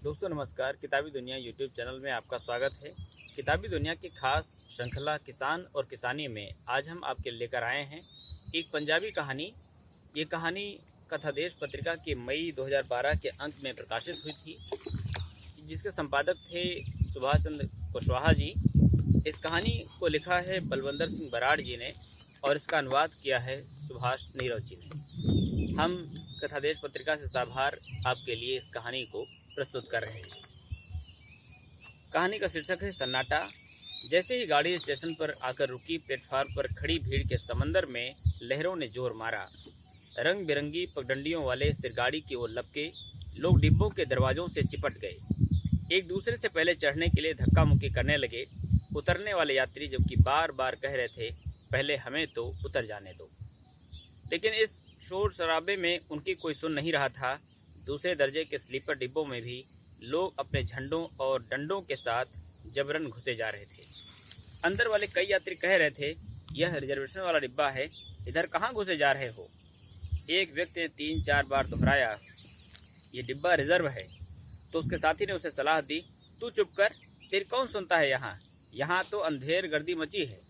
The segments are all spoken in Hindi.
दोस्तों नमस्कार। किताबी दुनिया यूट्यूब चैनल में आपका स्वागत है। किताबी दुनिया की खास श्रृंखला किसान और किसानी में आज हम आपके लेकर आए हैं एक पंजाबी कहानी। ये कहानी कथादेश पत्रिका के मई 2012 के अंक में प्रकाशित हुई थी, जिसके संपादक थे सुभाष चंद्र कुशवाहा जी। इस कहानी को लिखा है बलवंदर सिंह बराड़ जी ने और इसका अनुवाद किया है सुभाष नीरव जी ने। हम कथादेश पत्रिका से साभार आपके लिए इस कहानी को प्रस्तुत कर रहे हैं। कहानी का शीर्षक है सन्नाटा। जैसे ही गाड़ी स्टेशन पर आकर रुकी, प्लेटफार्म पर खड़ी भीड़ के समंदर में लहरों ने जोर मारा। रंग बिरंगी पगडंडियों वाले सिरगाड़ी की ओर लपके लोग डिब्बों के दरवाजों से चिपट गए। एक दूसरे से पहले चढ़ने के लिए धक्का मुक्की करने लगे। उतरने वाले यात्री जबकि बार बार कह रहे थे, पहले हमें तो उतर जाने दो, लेकिन इस शोर शराबे में उनकी कोई सुन नहीं रहा था। दूसरे दर्जे के स्लीपर डिब्बों में भी लोग अपने झंडों और डंडों के साथ जबरन घुसे जा रहे थे। अंदर वाले कई यात्री कह रहे थे, यह रिजर्वेशन वाला डिब्बा है, इधर कहाँ घुसे जा रहे हो। एक व्यक्ति ने 3-4 बार दोहराया, ये डिब्बा रिजर्व है। तो उसके साथी ने उसे सलाह दी, तू चुप कर, तेरी कौन सुनता है यहाँ तो अंधेर गर्दी मची है।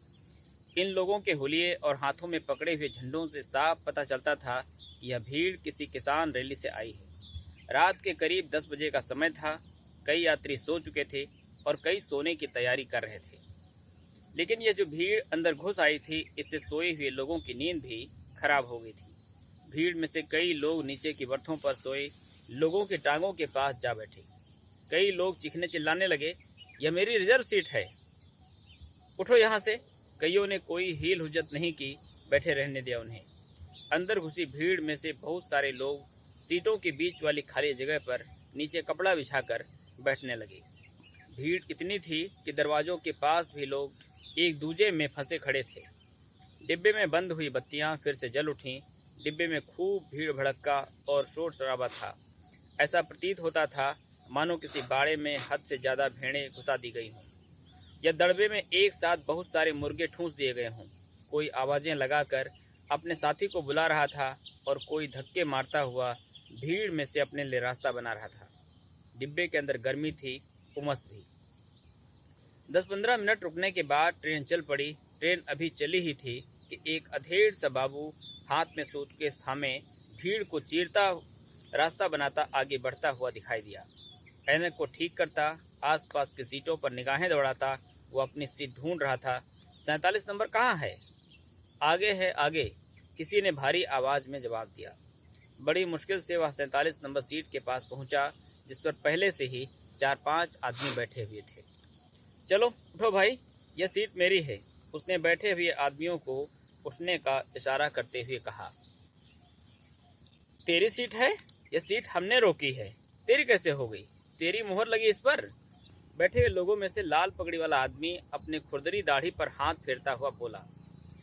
इन लोगों के हुलिये और हाथों में पकड़े हुए झंडों से साफ पता चलता था कि यह भीड़ किसी किसान रैली से आई है। रात के करीब 10 बजे का समय था। कई यात्री सो चुके थे और कई सोने की तैयारी कर रहे थे, लेकिन यह जो भीड़ अंदर घुस आई थी, इससे सोए हुए लोगों की नींद भी खराब हो गई थी। भीड़ में से कई लोग नीचे की बर्थों पर सोए लोगों की टांगों के पास जा बैठे। कई लोग चीखने चिल्लाने लगे, यह मेरी रिजर्व सीट है, उठो यहाँ से। कईयों ने कोई हील हुज्जत नहीं की, बैठे रहने दिया उन्हें। अंदर घुसी भीड़ में से बहुत सारे लोग सीटों के बीच वाली खाली जगह पर नीचे कपड़ा बिछाकर बैठने लगे। भीड़ इतनी थी कि दरवाजों के पास भी लोग एक दूजे में फंसे खड़े थे। डिब्बे में बंद हुई बत्तियां फिर से जल उठीं। डिब्बे में खूब भीड़ भड़क्का और शोर शराबा था। ऐसा प्रतीत होता था मानो किसी बाड़े में हद से ज़्यादा भेड़ें घुसा दी गई हों, या दड़बे में एक साथ बहुत सारे मुर्गे ठूंस दिए गए हों। कोई आवाज़ें लगाकर अपने साथी को बुला रहा था और कोई धक्के मारता हुआ भीड़ में से अपने लिए रास्ता बना रहा था। डिब्बे के अंदर गर्मी थी, उमस भी। 10-15 मिनट रुकने के बाद ट्रेन चल पड़ी। ट्रेन अभी चली ही थी कि एक अधेड़ सा बाबू हाथ में सूटकेस थामे भीड़ को चीरता रास्ता बनाता आगे बढ़ता हुआ दिखाई दिया। ऐनक को ठीक करता, आसपास की सीटों पर निगाहें दौड़ाता वो अपनी सीट ढूंढ रहा था। 47 नंबर कहाँ है? आगे है, आगे, किसी ने भारी आवाज़ में जवाब दिया। बड़ी मुश्किल से वह 47 नंबर सीट के पास पहुंचा, जिस पर पहले से ही 4-5 आदमी बैठे हुए थे। चलो उठो भाई, यह सीट मेरी है, उसने बैठे हुए आदमियों को उठने का इशारा करते हुए कहा। तेरी सीट है? यह सीट हमने रोकी है, तेरी कैसे हो गई? तेरी मुहर लगी इस पर? बैठे हुए लोगों में से लाल पगड़ी वाला आदमी अपने खुरदरी दाढ़ी पर हाथ फेरता हुआ बोला,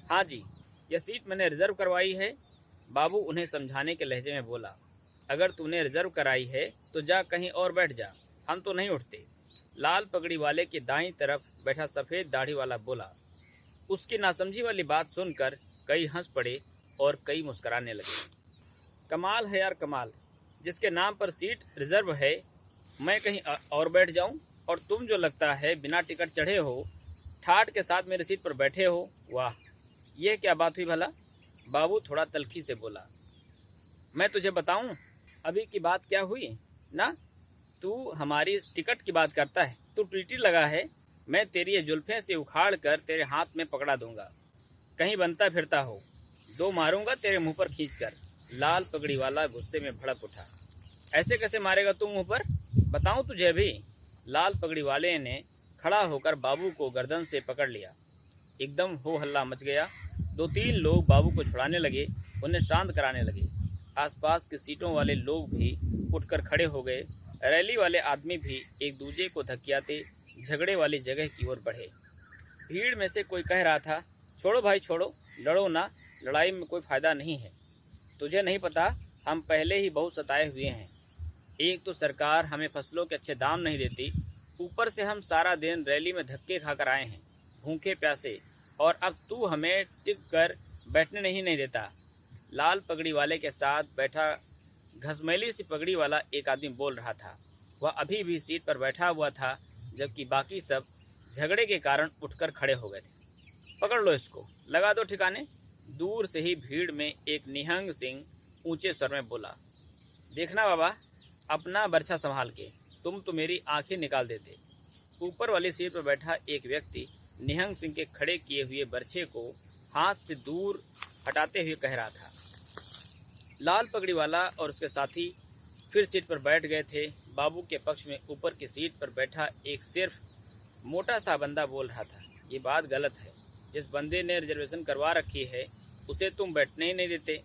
हाँ जी, यह सीट मैंने रिजर्व करवाई है। बाबू उन्हें समझाने के लहजे में बोला, अगर तूने रिजर्व कराई है तो जा कहीं और बैठ जा, हम तो नहीं उठते। लाल पगड़ी वाले के दाईं तरफ बैठा सफ़ेद दाढ़ी वाला बोला। उसकी नासमझी वाली बात सुनकर कई हंस पड़े और कई मुस्कराने लगे। कमाल है यार, कमाल, जिसके नाम पर सीट रिजर्व है मैं कहीं और बैठ जाऊं, और तुम जो लगता है बिना टिकट चढ़े हो, ठाठ के साथ मेरी सीट पर बैठे हो। वाह, यह क्या बात हुई भला? बाबू थोड़ा तल्खी से बोला, मैं तुझे बताऊं अभी की बात क्या हुई ना? तू हमारी टिकट की बात करता है, तू टीटी लगा है। मैं तेरी ये जुल्फें से उखाड़ कर तेरे हाथ में पकड़ा दूंगा, कहीं बनता फिरता हो, 2 मारूंगा तेरे मुंह पर खींचकर। लाल पगड़ी वाला गुस्से में भड़क उठा। ऐसे कैसे मारेगा तू मुंह पर, बताऊं तुझे अभी? लाल पगड़ी वाले ने खड़ा होकर बाबू को गर्दन से पकड़ लिया। एकदम हो हल्ला मच गया। 2-3 लोग बाबू को छुड़ाने लगे, उन्हें शांत कराने लगे। आसपास की सीटों वाले लोग भी उठकर खड़े हो गए। रैली वाले आदमी भी एक दूजे को धकियाते झगड़े वाली जगह की ओर बढ़े। भीड़ में से कोई कह रहा था, छोड़ो भाई छोड़ो, लड़ो ना, लड़ाई में कोई फ़ायदा नहीं है। तुझे नहीं पता, हम पहले ही बहुत सताए हुए हैं। एक तो सरकार हमें फसलों के अच्छे दाम नहीं देती, ऊपर से हम सारा दिन रैली में धक्के खाकर आए हैं, भूखे प्यासे, और अब तू हमें टिक कर बैठने नहीं देता। लाल पगड़ी वाले के साथ बैठा घसमैली सी पगड़ी वाला एक आदमी बोल रहा था। वह अभी भी सीट पर बैठा हुआ था, जबकि बाकी सब झगड़े के कारण उठकर खड़े हो गए थे। पकड़ लो इसको, लगा दो ठिकाने। दूर से ही भीड़ में एक निहंग सिंह ऊंचे स्वर में बोला, देखना बाबा, अपना बर्छा संभाल के, तुम तो मेरी आंखें निकाल देते। ऊपर वाली सीट पर बैठा एक व्यक्ति निहंग सिंह के खड़े किए हुए बर्छे को हाथ से दूर हटाते हुए कह रहा था। लाल पगड़ी वाला और उसके साथी फिर सीट पर बैठ गए थे। बाबू के पक्ष में ऊपर की सीट पर बैठा एक सिर्फ मोटा सा बंदा बोल रहा था, ये बात गलत है। जिस बंदे ने रिजर्वेशन करवा रखी है उसे तुम बैठने ही नहीं देते।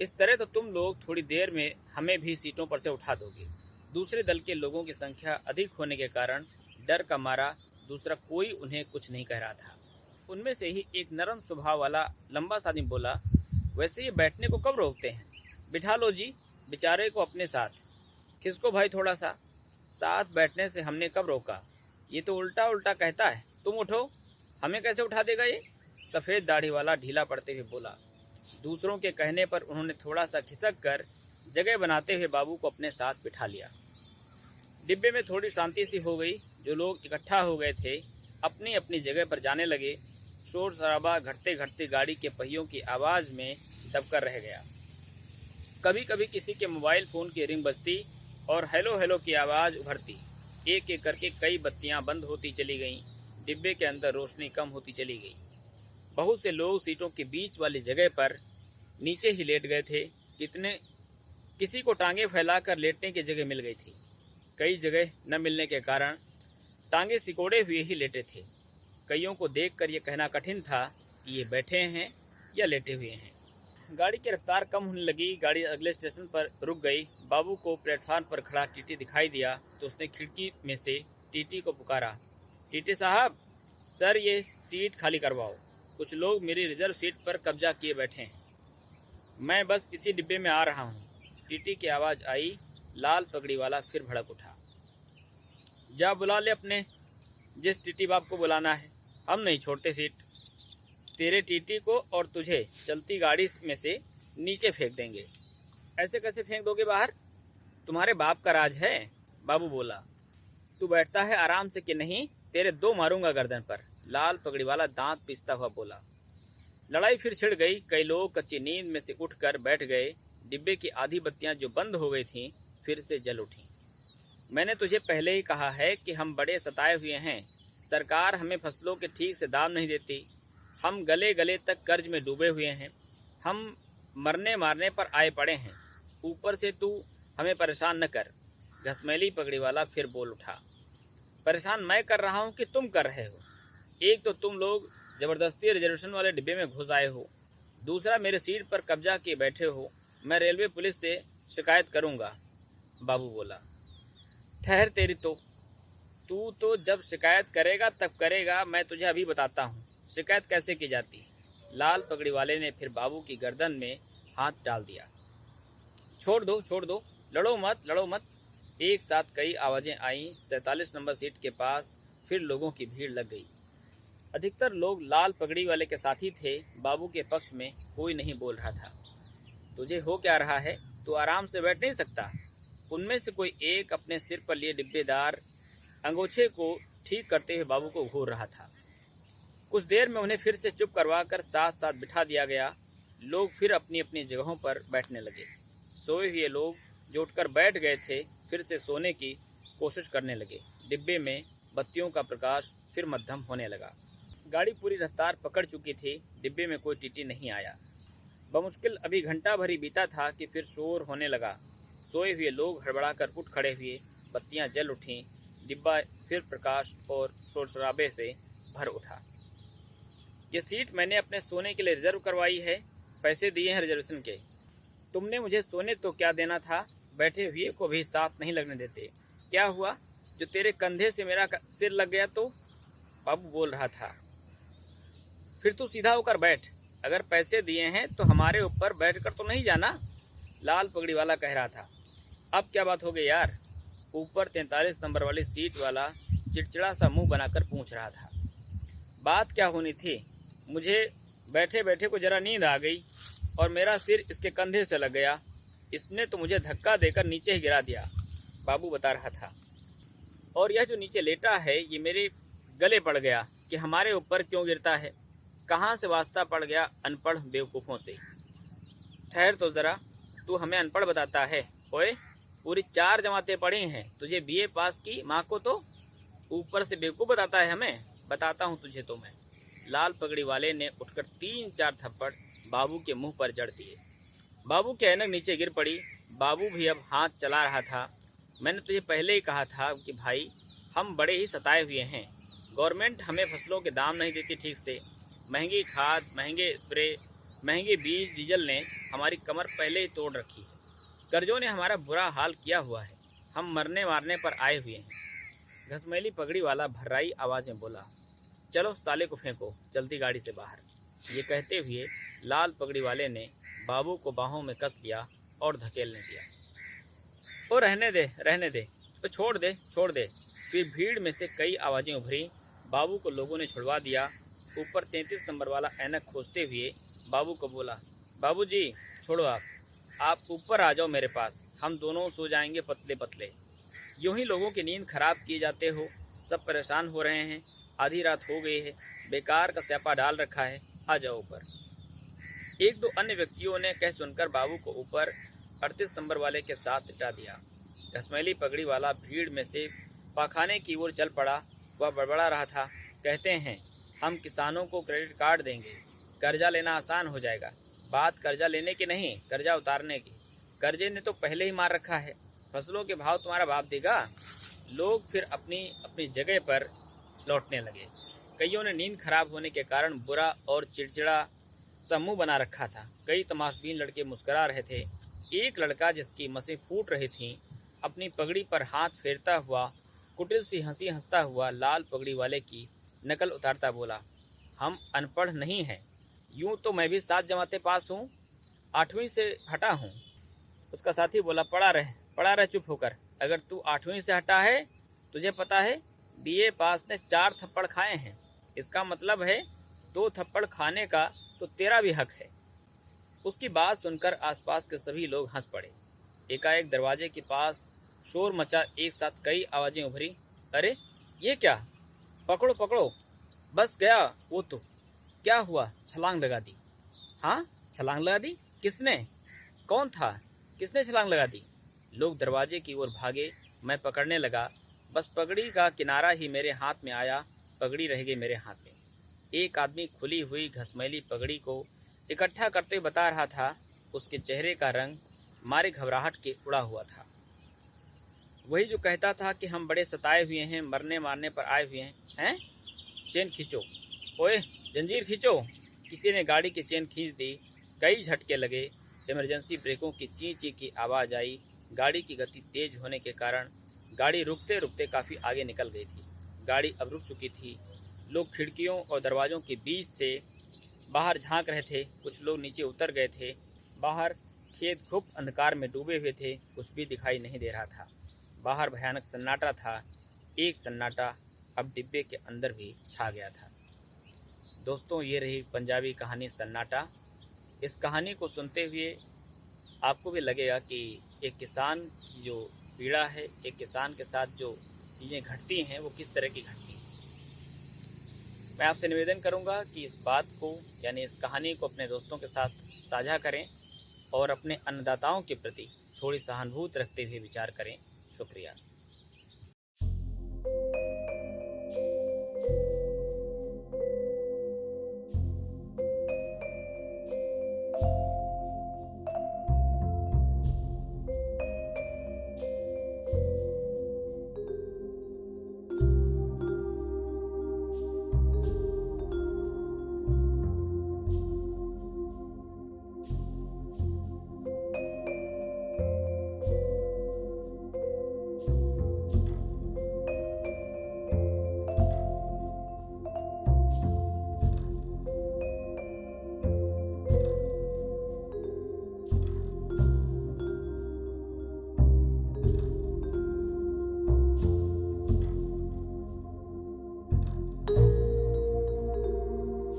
इस तरह तो तुम लोग थोड़ी देर में हमें भी सीटों पर से उठा दोगे। दूसरे दल के लोगों की संख्या अधिक होने के कारण डर का मारा दूसरा कोई उन्हें कुछ नहीं कह रहा था। उनमें से ही एक नरम स्वभाव वाला लंबा सा आदमी बोला, वैसे ये बैठने को कब रोकते हैं? बिठा लो जी बेचारे को अपने साथ। खिसको भाई थोड़ा सा, साथ बैठने से हमने कब रोका? ये तो उल्टा उल्टा कहता है, तुम उठो, हमें कैसे उठा देगा ये? सफ़ेद दाढ़ी वाला ढीला पड़ते हुए बोला। दूसरों के कहने पर उन्होंने थोड़ा सा खिसक कर जगह बनाते हुए बाबू को अपने साथ बिठा लिया। डिब्बे में थोड़ी शांति सी हो गई। जो लोग इकट्ठा हो गए थे अपनी अपनी जगह पर जाने लगे। शोर शराबा घटते घटते गाड़ी के पहियों की आवाज़ में दबकर रह गया। कभी कभी किसी के मोबाइल फ़ोन की रिंग बजती और हेलो हेलो की आवाज़ उभरती। एक एक करके कई बत्तियां बंद होती चली गईं। डिब्बे के अंदर रोशनी कम होती चली गई। बहुत से लोग सीटों के बीच वाली जगह पर नीचे ही लेट गए थे। किसी को टांगे फैलाकर लेटने की जगह मिल गई थी। कई जगह न मिलने के कारण टांगे सिकोड़े हुए ही लेटे थे। कईयों को देखकर यह कहना कठिन था कि ये बैठे हैं या लेटे हुए हैं। गाड़ी की रफ्तार कम होने लगी। गाड़ी अगले स्टेशन पर रुक गई। बाबू को प्लेटफार्म पर खड़ा टीटी दिखाई दिया तो उसने खिड़की में से टीटी को पुकारा, टीटी साहब, सर ये सीट खाली करवाओ। कुछ लोग मेरी रिजर्व सीट पर कब्जा किए बैठे हैं। मैं बस इसी डिब्बे में आ रहा हूँ। टीटी की आवाज़ आई। लाल पगड़ी वाला फिर भड़क उठा, जा बुला ले अपने जिस टीटी बाप को बुलाना है, हम नहीं छोड़ते सीट। तेरे टीटी को और तुझे चलती गाड़ी में से नीचे फेंक देंगे। ऐसे कैसे फेंक दोगे बाहर? तुम्हारे बाप का राज है, बाबू बोला। तू बैठता है आराम से कि नहीं? तेरे दो मारूंगा गर्दन पर, लाल पगड़ी वाला दांत पीसता हुआ बोला। लड़ाई फिर छिड़ गई। कई लोग कच्ची नींद में से उठकर बैठ गए। डिब्बे की आधी बत्तियां जो बंद हो गई थीं फिर से जल उठीं। मैंने तुझे पहले ही कहा है कि हम बड़े सताए हुए हैं। सरकार हमें फसलों के ठीक से दाम नहीं देती। हम गले गले तक कर्ज में डूबे हुए हैं। हम मरने मारने पर आए पड़े हैं। ऊपर से तू हमें परेशान न कर। घसमैली पगड़ी वाला फिर बोल उठा, परेशान मैं कर रहा हूँ कि तुम कर रहे हो? एक तो तुम लोग जबरदस्ती रिजर्वेशन वाले डिब्बे में घुस आए हो, दूसरा मेरे सीट पर कब्जा किए बैठे हो। मैं रेलवे पुलिस से शिकायत करूंगा, बाबू बोला। ठहर तेरी तू तो जब शिकायत करेगा तब करेगा। मैं तुझे अभी बताता हूँ शिकायत कैसे की जाती है। लाल पगड़ी वाले ने फिर बाबू की गर्दन में हाथ डाल दिया। छोड़ दो, लड़ो मत। एक साथ कई आवाज़ें आईं। 47 नंबर सीट के पास फिर लोगों की भीड़ लग गई। अधिकतर लोग लाल पगड़ी वाले के साथी थे। बाबू के पक्ष में कोई नहीं बोल रहा था। तुझे हो क्या रहा है? तू आराम से बैठ नहीं सकता? उनमें से कोई एक अपने सिर पर लिए डिब्बेदार अंगोछे को ठीक करते हुए बाबू को घूर रहा था। कुछ देर में उन्हें फिर से चुप करवाकर साथ साथ बिठा दिया गया। लोग फिर अपनी अपनी जगहों पर बैठने लगे। सोए हुए लोग जो उठकर बैठ गए थे फिर से सोने की कोशिश करने लगे। डिब्बे में बत्तियों का प्रकाश फिर मध्यम होने लगा। गाड़ी पूरी रफ्तार पकड़ चुकी थी। डिब्बे में कोई टीटी नहीं आया। बमुश्किल अभी घंटा भर ही बीता था कि फिर शोर होने लगा। सोए हुए लोग हड़बड़ाकर उठ खड़े हुए। बत्तियां जल उठीं। डिब्बा फिर प्रकाश और शोर शराबे से भर उठा। ये सीट मैंने अपने सोने के लिए रिजर्व करवाई है। पैसे दिए हैं रिजर्वेशन के। तुमने मुझे सोने तो क्या देना था, बैठे हुए को भी साथ नहीं लगने देते। क्या हुआ जो तेरे कंधे से मेरा सिर लग गया तो? बाबू बोल रहा था। फिर तू सीधा होकर बैठ। अगर पैसे दिए हैं तो हमारे ऊपर बैठकर तो नहीं जाना, लाल पगड़ी वाला कह रहा था। अब क्या बात हो गई यार? ऊपर 43 नंबर वाली सीट वाला चिड़चिड़ा सा मुंह बनाकर पूछ रहा था। बात क्या होनी थी? मुझे बैठे बैठे को जरा नींद आ गई और मेरा सिर इसके कंधे से लग गया। इसने तो मुझे धक्का देकर नीचे ही गिरा दिया। बाबू बता रहा था। और यह जो नीचे लेटा है ये मेरे गले पड़ गया कि हमारे ऊपर क्यों गिरता है। कहाँ से वास्ता पड़ गया अनपढ़ बेवकूफ़ों से। ठहर तो ज़रा, तू हमें अनपढ़ बताता है। ओए, पूरी 4 जमातें पढ़ी हैं, तुझे बीए पास की माँ को तो ऊपर से बेवकूफ़ बताता है हमें। बताता हूँ तुझे तो मैं। लाल पगड़ी वाले ने उठकर 3-4 थप्पड़ बाबू के मुंह पर जड़ दिए। बाबू की ऐनक नीचे गिर पड़ी। बाबू भी अब हाथ चला रहा था। मैंने तुझे पहले ही कहा था कि भाई हम बड़े ही सताए हुए हैं। गवर्नमेंट हमें फसलों के दाम नहीं देती ठीक से। महंगी खाद, महंगे स्प्रे, महंगे बीज, डीजल ने हमारी कमर पहले ही तोड़ रखी है। कर्जों ने हमारा बुरा हाल किया हुआ है। हम मरने मारने पर आए हुए हैं। घसमैली पगड़ी वाला भर्राई आवाज़ में बोला। चलो साले को फेंको जल्दी गाड़ी से बाहर। ये कहते हुए लाल पगड़ी वाले ने बाबू को बाहों में कस लिया और धकेलने दिया। ओ रहने दे, तो छोड़ दे। फिर भीड़ में से कई आवाज़ें उभरी। बाबू को लोगों ने छुड़वा दिया। ऊपर 33 नंबर वाला ऐनक खोजते हुए बाबू को बोला, बाबूजी छोड़ो, आप ऊपर आ जाओ मेरे पास, हम दोनों सो जाएंगे पतले पतले। यूं ही लोगों की नींद खराब किए जाते हो। सब परेशान हो रहे हैं। आधी रात हो गई है। बेकार का स्यापा डाल रखा है। आ जाओ ऊपर। 1-2 अन्य व्यक्तियों ने कह सुनकर बाबू को ऊपर 38 नंबर वाले के साथ लिटा दिया। घसमैली पगड़ी वाला भीड़ में से पाखाने की ओर चल पड़ा। वह बड़बड़ा रहा था। कहते हैं हम किसानों को क्रेडिट कार्ड देंगे, कर्जा लेना आसान हो जाएगा। बात कर्जा लेने की नहीं, कर्जा उतारने की। कर्जे ने तो पहले ही मार रखा है। फसलों के भाव तुम्हारा बाप देगा। लोग फिर अपनी अपनी जगह पर लौटने लगे। कईयों ने नींद खराब होने के कारण बुरा और चिड़चिड़ा समूह बना रखा था। कई तमाशबीन लड़के मुस्करा रहे थे। एक लड़का जिसकी मसें फूट रही थीं, अपनी पगड़ी पर हाथ फेरता हुआ कुटिल सी हंसी हंसता हुआ लाल पगड़ी वाले की नकल उतारता बोला, हम अनपढ़ नहीं हैं। यूं तो मैं भी 7 जमातें पास हूँ, 8वीं से हटा हूँ। उसका साथी बोला, पड़ा रह चुप होकर। अगर तू 8वीं से हटा है, तुझे पता है बीए पास ने 4 थप्पड़ खाए हैं। इसका मतलब है 2 थप्पड़ खाने का तो तेरा भी हक है। उसकी बात सुनकर आसपास के सभी लोग हंस पड़े। एकाएक दरवाजे के पास शोर मचा। एक साथ कई आवाजें उभरी। अरे ये क्या, पकड़ो, बस गया वो तो। क्या हुआ, छलांग लगा दी? हाँ, छलांग लगा दी? किसने? कौन था? किसने छलांग लगा दी? लोग दरवाजे की ओर भागे। मैं पकड़ने लगा। बस पगड़ी का किनारा ही मेरे हाथ में आया। पगड़ी रह गई मेरे हाथ में। एक आदमी खुली हुई घसमैली पगड़ी को इकट्ठा करते बता रहा था। उसके चेहरे का रंग मारे घबराहट के उड़ा हुआ था। वही जो कहता था कि हम बड़े सताए हुए हैं, मरने मारने पर आए हुए हैं। चेन खींचो, ओए जंजीर खींचो। किसी ने गाड़ी की चेन खींच दी। कई झटके लगे। इमरजेंसी ब्रेकों की ची ची की आवाज़ आई। गाड़ी की गति तेज होने के कारण गाड़ी रुकते रुकते काफ़ी आगे निकल गई थी। गाड़ी अब रुक चुकी थी। लोग खिड़कियों और दरवाज़ों के बीच से बाहर झांक रहे थे। कुछ लोग नीचे उतर गए थे। बाहर खेत खूब अंधकार में डूबे हुए थे। कुछ भी दिखाई नहीं दे रहा था। बाहर भयानक सन्नाटा था। एक सन्नाटा अब डिब्बे के अंदर भी छा गया था। दोस्तों, ये रही पंजाबी कहानी सन्नाटा। इस कहानी को सुनते हुए आपको भी लगेगा कि एक किसान की जो पीड़ा है, एक किसान के साथ जो चीज़ें घटती हैं वो किस तरह की घटती हैं। मैं आपसे निवेदन करूंगा कि इस बात को यानी इस कहानी को अपने दोस्तों के साथ साझा करें और अपने अन्नदाताओं के प्रति थोड़ी सहानुभूति रखते हुए विचार करें। शुक्रिया।